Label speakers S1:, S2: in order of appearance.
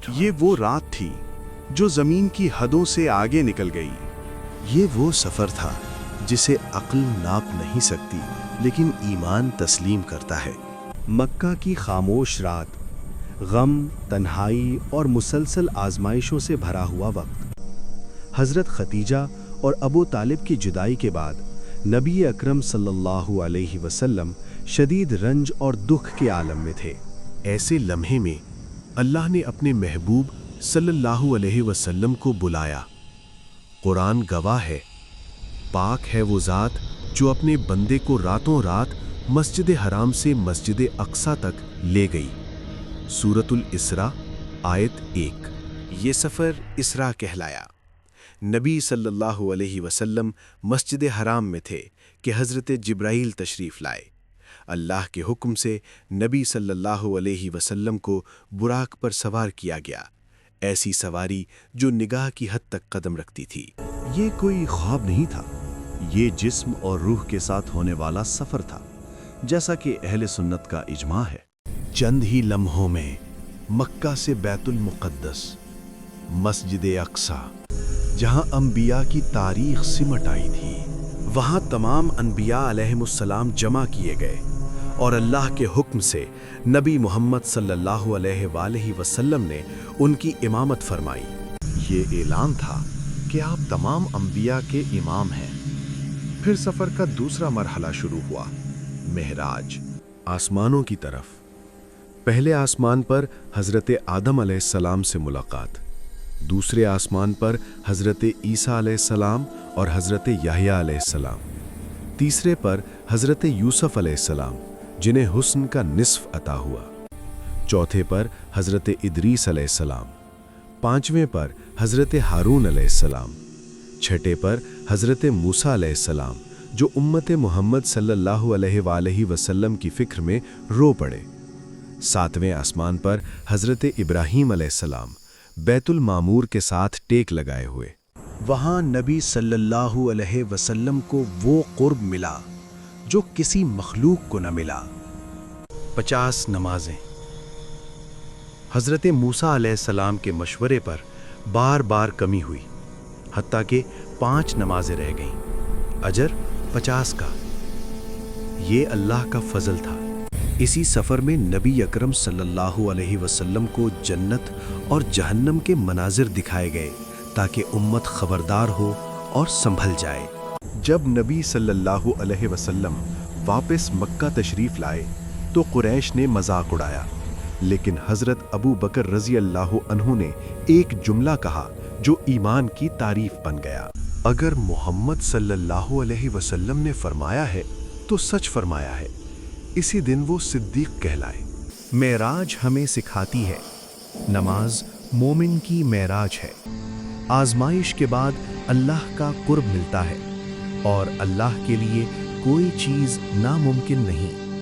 S1: یہ وہ رات تھی جو زمین کی حدوں سے آگے نکل گئی۔
S2: یہ وہ سفر تھا جسے عقل ناپ نہیں سکتی لیکن ایمان تسلیم کرتا ہے۔
S3: مکہ کی خاموش رات، غم، تنہائی اور مسلسل آزمائشوں سے بھرا ہوا وقت۔ حضرت خدیجہ اور ابو طالب کی جدائی کے بعد نبی اکرم صلی اللہ علیہ وسلم شدید رنج اور دکھ کے عالم میں تھے۔
S2: ایسے لمحے میں اللہ نے اپنے محبوب صلی اللہ علیہ وسلم کو بلایا۔ قرآن گواہ ہے، پاک ہے وہ ذات جو اپنے بندے کو راتوں رات مسجد حرام سے مسجد اقصیٰ تک لے گئی۔ سورۃ الاسراء آیت 1۔ یہ سفر اسراء کہلایا۔ نبی صلی اللہ علیہ وسلم مسجد حرام میں تھے کہ حضرت جبرائیل تشریف لائے۔ اللہ کے حکم سے نبی صلی اللہ علیہ وسلم کو براق پر سوار کیا گیا، ایسی سواری جو نگاہ کی حد تک قدم رکھتی تھی۔
S3: یہ کوئی خواب نہیں تھا، یہ جسم اور روح کے ساتھ ہونے والا سفر تھا، جیسا کہ اہل سنت کا اجماع ہے۔
S2: چند ہی لمحوں میں مکہ سے بیت المقدس، مسجد اقصیٰ، جہاں انبیاء کی تاریخ سمٹ آئی تھی، وہاں تمام انبیاء علیہم السلام جمع کیے گئے اور اللہ کے حکم سے نبی محمد صلی اللہ علیہ وآلہ وسلم نے ان کی امامت فرمائی۔
S4: یہ اعلان تھا کہ آپ تمام انبیاء کے امام ہیں۔ پھر سفر کا دوسرا مرحلہ شروع ہوا، معراج۔
S2: آسمانوں کی طرف۔ پہلے آسمان پر حضرت آدم علیہ السلام سے ملاقات، دوسرے آسمان پر حضرت عیسیٰ علیہ السلام اور حضرت یحییٰ علیہ السلام، تیسرے پر حضرت یوسف علیہ السلام جنہیں حسن کا نصف عطا ہوا، چوتھے پر حضرت ادریس علیہ السلام، پانچویں پر حضرت ہارون علیہ السلام، چھٹے پر حضرت موسیٰ علیہ السلام جو امت محمد صلی اللہ علیہ وآلہ وسلم کی فکر میں رو پڑے، ساتویں آسمان پر حضرت ابراہیم علیہ السلام بیت المعمور کے ساتھ ٹیک لگائے ہوئے۔
S3: وہاں نبی صلی اللہ علیہ وسلم کو وہ قرب ملا جو کسی مخلوق کو نہ ملا۔
S2: 50 نمازیں۔ حضرت موسیٰ علیہ السلام کے مشورے پر بار بار کمی ہوئی، حتیٰ کہ 5 نمازیں رہ گئیں، اجر 50 کا۔ یہ اللہ کا فضل تھا۔
S3: اسی سفر میں نبی اکرم صلی اللہ علیہ وسلم کو جنت اور جہنم کے مناظر دکھائے گئے تاکہ امت خبردار ہو اور سنبھل جائے۔
S4: جب نبی صلی اللہ علیہ وسلم واپس مکہ تشریف لائے تو قریش نے مذاق اڑایا، لیکن حضرت ابو بکر رضی اللہ عنہ نے ایک جملہ کہا جو ایمان کی تعریف بن گیا۔ اگر محمد صلی اللہ علیہ وسلم نے فرمایا ہے تو سچ فرمایا ہے۔ اسی دن وہ صدیق کہلائے۔
S3: معراج ہمیں سکھاتی ہے، نماز مومن کی معراج ہے۔ آزمائش کے بعد اللہ کا قرب ملتا ہے اور اللہ کے لیے کوئی چیز ناممکن نہیں۔